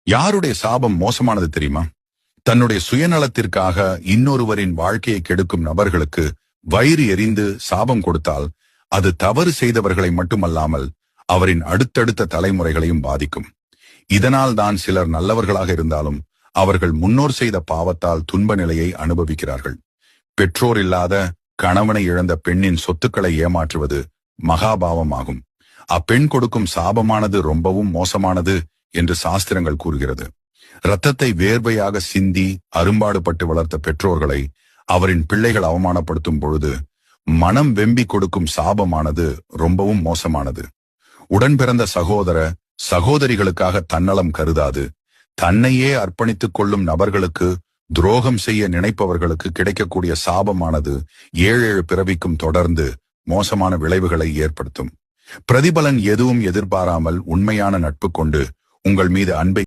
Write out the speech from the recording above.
யாருடைய சாபம் மோசமானது தெரியுமா? தன்னுடைய சுயநலத்திற்காக இன்னொருவரின் வாழ்க்கையை கெடுக்கும் நபர்களுக்கு வயிறு எரிந்து சாபம் கொடுத்தால் அது தவறு செய்தவர்களை மட்டுமல்லாமல் அவரின் அடுத்தடுத்த தலைமுறைகளையும் பாதிக்கும். இதனால் தான் சிலர் நல்லவர்களாக இருந்தாலும் அவர்கள் முன்னோர் செய்த பாவத்தால் துன்ப நிலையை அனுபவிக்கிறார்கள். பெற்றோர் இல்லாத கணவனை இழந்த பெண்ணின் சொத்துக்களை ஏமாற்றுவது மகாபாவமாகும். அப்பெண் கொடுக்கும் சாபமானது ரொம்பவும் மோசமானது என்று சாஸ்திரங்கள் கூறுகிறது. இரத்தத்தை வேர்வையாக சிந்தி அரும்பாடுபட்டு வளர்த்த பெற்றோர்களை அவரின் பிள்ளைகள் அவமானப்படுத்தும் பொழுது மனம் வெம்பி கொடுக்கும் சாபமானது ரொம்பவும் மோசமானது. உடன் பிறந்த சகோதர சகோதரிகளுக்காக தன்னலம் கருதாது தன்னையே அர்ப்பணித்துக் கொள்ளும் நபர்களுக்கு துரோகம் செய்ய நினைப்பவர்களுக்கு கிடைக்கக்கூடிய சாபமானது 7 பிறவிக்கும் தொடர்ந்து மோசமான விளைவுகளை ஏற்படுத்தும். பிரதிபலன் எதுவும் எதிர்பாராமல் உண்மையான நட்பு கொண்டு உங்கள் மீது அன்பை